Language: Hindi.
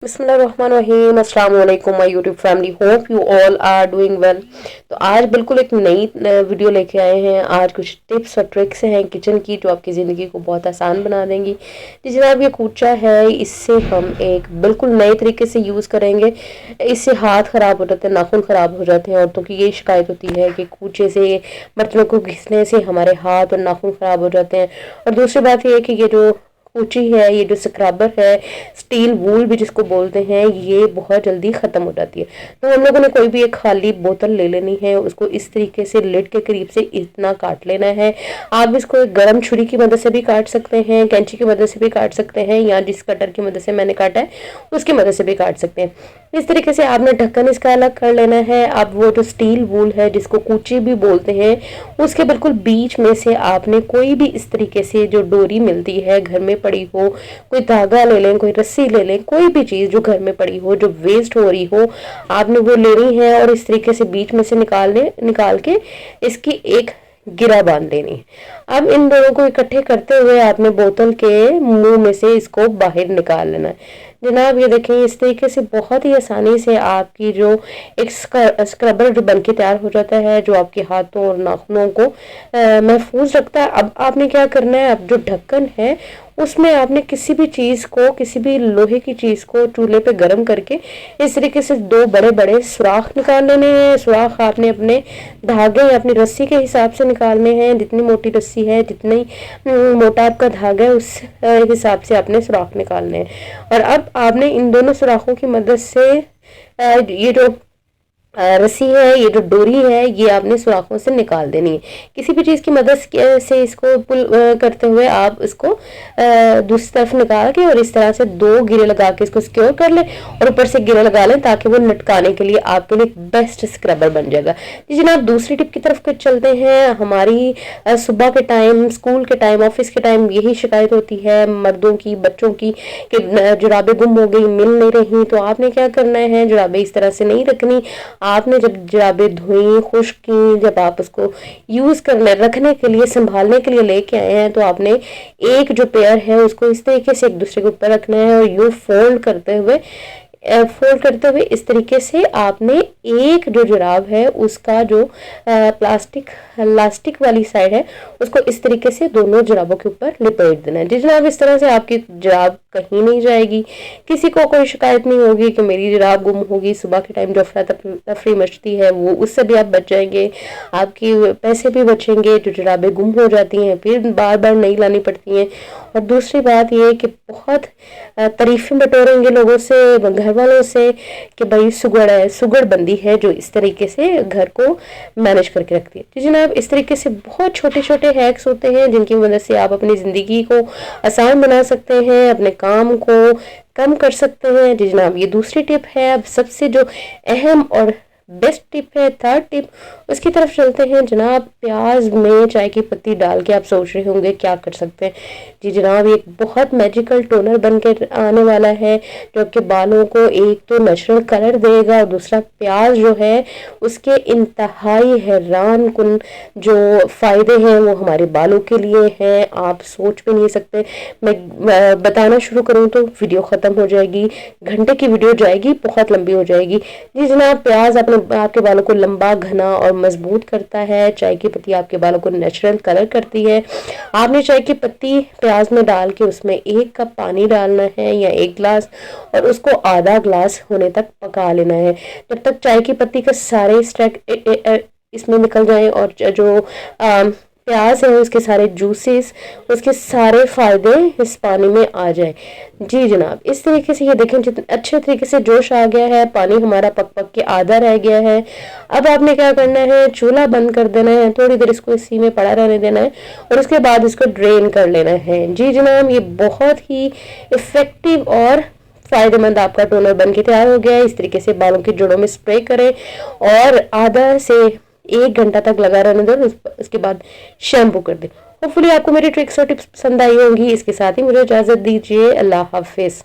बिस्मिल्लाहिर्रहमानिर्रहीम। अस्सलाम वालेकुम my YouTube family, hope you all are doing well. तो आज बिल्कुल एक नई वीडियो लेके आए हैं। आज कुछ टिप्स और ट्रिक्स हैं किचन की जो आपकी ज़िंदगी को बहुत आसान बना देंगी। तो जनाब ये कूचा है, इससे हम एक बिल्कुल नए तरीके से यूज़ करेंगे। इससे हाथ ख़राब हो जाते हैं, नाखून ख़राब हो जाते हैं। औरतों की यही शिकायत होती है कि कूचे से बर्तनों को घिसने से हमारे हाथ और नाखून ख़राब हो जाते हैं। और दूसरी बात यह है कि ये जो कूची है, ये जो स्क्रबर है, स्टील वूल भी जिसको बोलते हैं, ये बहुत जल्दी ख़त्म हो जाती है। तो हम लोगों ने कोई भी एक खाली बोतल ले लेनी है, उसको इस तरीके से लिड के करीब से इतना काट लेना है। आप इसको एक गर्म छुरी की मदद से भी काट सकते हैं, कैंची की मदद से भी काट सकते हैं, या जिस कटर की मदद से मैंने काटा है उसकी मदद से भी काट सकते हैं। इस तरीके से आपने ढक्कन इसका अलग कर लेना है। अब वो जो स्टील वूल है जिसको कूची भी बोलते हैं, उसके बिल्कुल बीच में से आपने कोई भी इस तरीके से जो डोरी मिलती है घर में पड़ी हो, कोई धागा ले लें, कोई रस्सी ले लें, कोई भी चीज़ जो घर में पड़ी हो जो वेस्ट हो रही हो, आपने वो लेनी है और इस तरीके से बीच में से निकाल के इसकी एक गिरा बांध लेनी। अब इन दोनों को इकट्ठे करते हुए आपने बोतल के मुंह में से इसको बाहर निकाल लेना है। जनाब ये देखें, इस तरीके से बहुत ही आसानी से आपकी जो एक स्क्रबर जो बनके तैयार हो जाता है, जो आपके हाथों और नाखूनों को महफूज रखता है। अब आपने क्या करना है, अब जो ढक्कन है उसमें आपने किसी भी चीज़ को, किसी भी लोहे की चीज़ को चूल्हे पे गर्म करके इस तरीके से दो बड़े बड़े सुराख निकाल लेने हैं। सुराख आपने अपने धागे या अपनी रस्सी के हिसाब से निकालने हैं। जितनी मोटी रस्सी है, जितनी मोटा आपका धागा है, उस हिसाब से आपने सुराख निकालने हैं। और अब आपने इन दोनों सुराखों की मदद से ये जो रस्सी है, ये जो डोरी है, ये आपने सुराखों से निकाल देनी है। किसी भी चीज़ की मदद से इसको पुल करते हुए आप इसको दूसरी तरफ निकाल के और इस तरह से दो गिरे लगा के इसको सिक्योर कर लें और ऊपर से गिरे लगा लें ताकि वो लटकाने के लिए आपके लिए बेस्ट स्क्रबर बन जाएगा। जी जनाब, दूसरी टिप की तरफ चलते हैं। हमारी सुबह के टाइम, स्कूल के टाइम, ऑफिस के टाइम यही शिकायत होती है मर्दों की, बच्चों की, कि जुराबें गुम हो गई, मिल नहीं रही। तो आपने क्या करना है, जुराबें इस तरह से नहीं रखनी। आपने जब जुराबें धुई, खुश्क की, जब आप उसको यूज़ करने, रखने के लिए, संभालने के लिए लेके आए हैं, तो आपने एक जो पेयर है उसको इस तरीके से एक दूसरे के ऊपर रखना है और यूँ फोल्ड करते हुए इस तरीके से आपने एक जो जुराब है उसका जो लास्टिक वाली साइड है उसको इस तरीके से दोनों जुराबों के ऊपर लिपेट देना है। जी जनाब, इस तरह से आपकी जुराब कहीं नहीं जाएगी, किसी को कोई शिकायत नहीं होगी कि मेरी जुराब गुम होगी। सुबह के टाइम जो अफरा तफरी मचती है वो, उससे भी आप बच जाएंगे, आपके पैसे भी बचेंगे। जो जुराबें गुम हो जाती हैं फिर बार बार नहीं लानी पड़ती हैं। और दूसरी बात ये कि बहुत तारीफें बटोरेंगे लोगों से, घर वालों से, कि भाई सुगड़ बंदी है जो इस तरीके से घर को मैनेज करके रखती है। तो जनाब, इस तरीके से बहुत छोटे छोटे हैक्स होते हैं जिनकी मदद से आप अपनी ज़िंदगी को आसान बना सकते हैं, अपने काम को कम कर सकते हैं। जी जनाब, ये दूसरी टिप है। अब सबसे जो अहम और बेस्ट टिप है, थर्ड टिप, उसकी तरफ चलते हैं। जनाब, प्याज में चाय की पत्ती डाल के आप सोच रहे होंगे क्या कर सकते हैं। जी जनाब, ये एक बहुत मैजिकल टोनर बन के आने वाला है जो आपके बालों को एक तो नेचुरल कलर देगा और दूसरा प्याज जो है उसके इंतहाई हैरान कुन जो फ़ायदे हैं वो हमारे बालों के लिए हैं, आप सोच भी नहीं सकते। मैं बताना शुरू करूँ तो वीडियो ख़त्म हो जाएगी, घंटे की वीडियो जाएगी, बहुत लंबी हो जाएगी। जी जनाब, प्याज आपके बालों को लंबा, घना और मजबूत करता है। चाय की पत्ती आपके बालों को नेचुरल कलर करती है। आपने चाय की पत्ती प्याज में डाल के उसमें 1 कप पानी डालना है या 1 गिलास, और उसको आधा ग्लास होने तक पका लेना है जब तक चाय की पत्ती के सारे स्ट्रैक इसमें निकल जाए और जो प्याज है उसके सारे जूसेस, उसके सारे फायदे इस पानी में आ जाए। जी जनाब, इस तरीके से ये देखें जितने अच्छे तरीके से जोश आ गया है, पानी हमारा पक के आधा रह गया है। अब आपने क्या करना है, चूल्हा बंद कर देना है, थोड़ी देर इसको इसी में पड़ा रहने देना है और उसके बाद इसको ड्रेन कर लेना है। जी जनाब, ये बहुत ही इफ़ेक्टिव और फ़ायदेमंद आपका टोनर बन के तैयार हो गया है। इस तरीके से बालों की जड़ों में स्प्रे करें और आधा से 1 घंटा तक लगा रहने दो, उसके बाद शैम्पू कर दें। होपफुली आपको मेरी ट्रिक्स और टिप्स पसंद आई होंगी। इसके साथ ही मुझे इजाज़त दीजिए। अल्लाह हाफिज़।